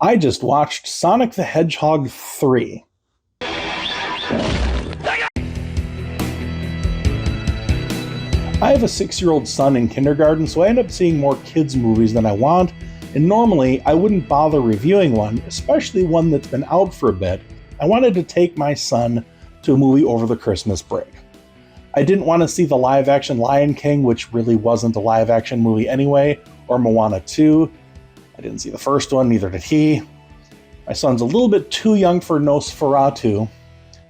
I just watched Sonic the Hedgehog 3. I have a 6-year-old son in kindergarten, so I end up seeing more kids' movies than I want, and normally I wouldn't bother reviewing one, especially one that's been out for a bit. I wanted to take my son to a movie over the Christmas break. I didn't want to see the live-action Lion King, which really wasn't a live-action movie anyway, or Moana 2. I didn't see the first one, neither did he. My son's a little bit too young for Nosferatu,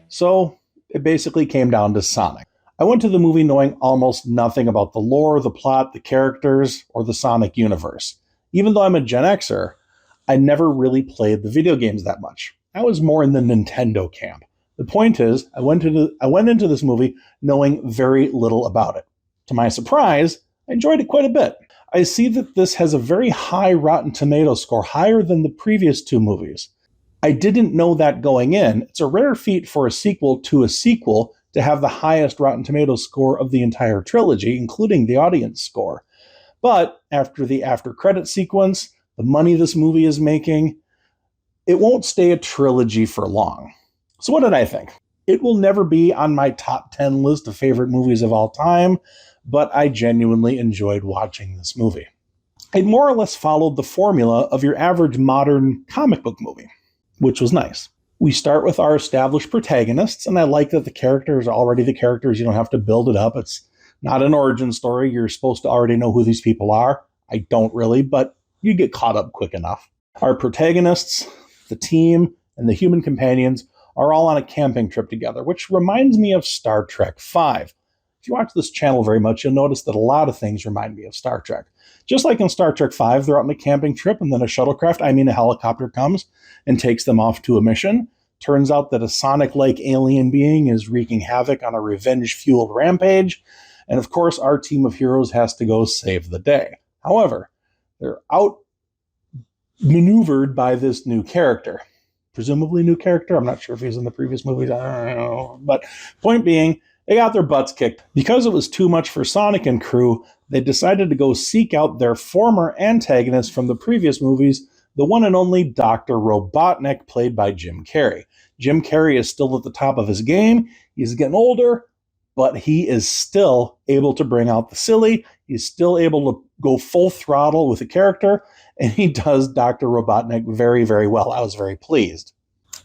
so it basically came down to Sonic. I went to the movie knowing almost nothing about the lore, the plot, the characters, or the Sonic universe. Even though I'm a Gen Xer, I never really played the video games that much. I was more in the Nintendo camp. The point is, I went into this movie knowing very little about it. To my surprise, I enjoyed it quite a bit. I see that this has a very high Rotten Tomatoes score, higher than the previous two movies. I didn't know that going in. It's a rare feat for a sequel to have the highest Rotten Tomatoes score of the entire trilogy, including the audience score. But after the after-credit sequence, the money this movie is making, it won't stay a trilogy for long. So what did I think? It will never be on my top 10 list of favorite movies of all time, but I genuinely enjoyed watching this movie. It more or less followed the formula of your average modern comic book movie, which was nice. We start with our established protagonists, and I like that the characters are already the characters. You don't have to build it up. It's not an origin story. You're supposed to already know who these people are. I don't really, but you get caught up quick enough. Our protagonists, the team, and the human companions are all on a camping trip together, which reminds me of Star Trek V. If you watch this channel very much, you'll notice that a lot of things remind me of Star Trek. Just like in Star Trek V, they're out on a camping trip, and then a helicopter comes and takes them off to a mission. Turns out that a Sonic-like alien being is wreaking havoc on a revenge-fueled rampage, and of course our team of heroes has to go save the day. However, they're outmaneuvered by this new character. Presumably new character. I'm not sure if he's in the previous movies. I don't know. But point being, they got their butts kicked. Because it was too much for Sonic and crew, they decided to go seek out their former antagonist from the previous movies, the one and only Dr. Robotnik, played by Jim Carrey. Jim Carrey is still at the top of his game. He's getting older, but he is still able to bring out the silly. He's still able to go full throttle with the character, and he does Dr. Robotnik very, very well. I was very pleased.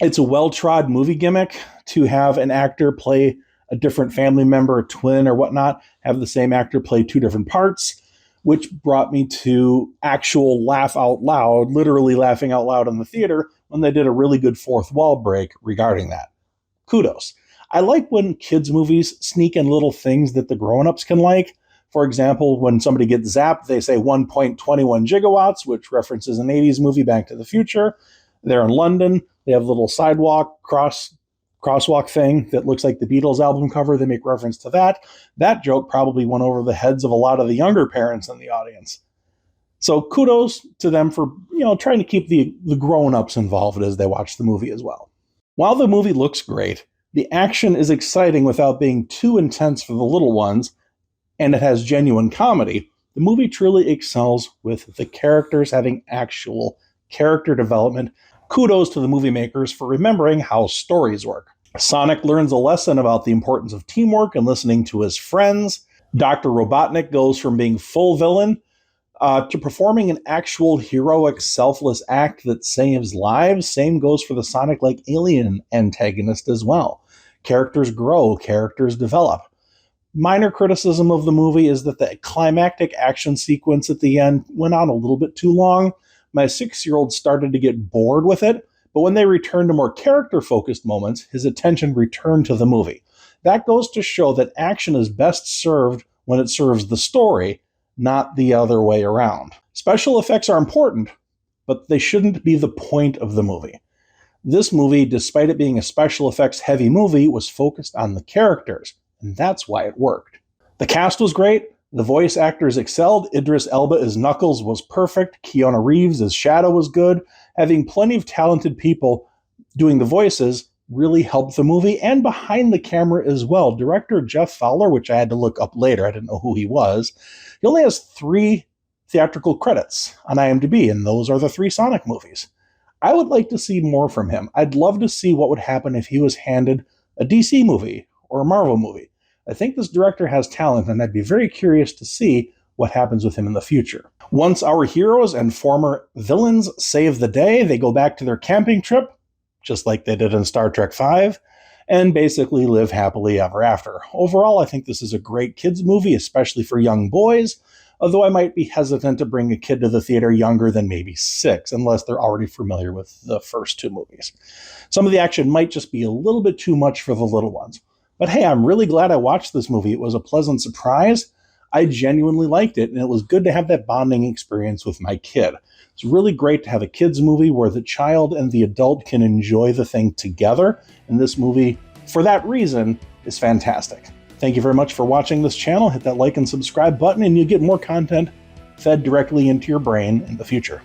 It's a well-trod movie gimmick to have an actor play a different family member, a twin or whatnot, have the same actor play two different parts, which brought me to actual laugh out loud, literally laughing out loud in the theater when they did a really good fourth wall break regarding that. Kudos. I like when kids' movies sneak in little things that the grown-ups can like. For example, when somebody gets zapped, they say 1.21 gigawatts, which references an 80s movie, Back to the Future. They're in London. They have a little sidewalk crosswalk thing that looks like the Beatles album cover. They make reference to that. That joke probably went over the heads of a lot of the younger parents in the audience. So kudos to them for, trying to keep the grown-ups involved as they watch the movie as well. While the movie looks great, the action is exciting without being too intense for the little ones, and it has genuine comedy. The movie truly excels with the characters having actual character development. Kudos to the movie makers for remembering how stories work. Sonic learns a lesson about the importance of teamwork and listening to his friends. Dr. Robotnik goes from being full villain to performing an actual heroic, selfless act that saves lives. Same goes for the Sonic-like alien antagonist as well. Characters grow, characters develop. Minor criticism of the movie is that the climactic action sequence at the end went on a little bit too long. My 6-year-old started to get bored with it, but when they returned to more character-focused moments, his attention returned to the movie. That goes to show that action is best served when it serves the story, not the other way around. Special effects are important, but they shouldn't be the point of the movie. This movie, despite it being a special effects heavy movie, was focused on the characters, and that's why it worked. The cast was great. The voice actors excelled. Idris Elba as Knuckles was perfect. Keanu Reeves as Shadow was good. Having plenty of talented people doing the voices really helped the movie, and behind the camera as well. Director Jeff Fowler, which I had to look up later, I didn't know who he was, he only has 3 theatrical credits on IMDb, and those are the 3 Sonic movies. I would like to see more from him. I'd love to see what would happen if he was handed a DC movie or a Marvel movie. I think this director has talent, and I'd be very curious to see what happens with him in the future. Once our heroes and former villains save the day, they go back to their camping trip, just like they did in Star Trek V, and basically live happily ever after. Overall, I think this is a great kids movie, especially for young boys, although I might be hesitant to bring a kid to the theater younger than maybe 6, unless they're already familiar with the first 2 movies. Some of the action might just be a little bit too much for the little ones. But hey, I'm really glad I watched this movie. It was a pleasant surprise. I genuinely liked it, and it was good to have that bonding experience with my kid. It's really great to have a kids movie where the child and the adult can enjoy the thing together, and this movie, for that reason, is fantastic. Thank you very much for watching this channel. Hit that like and subscribe button, and you'll get more content fed directly into your brain in the future.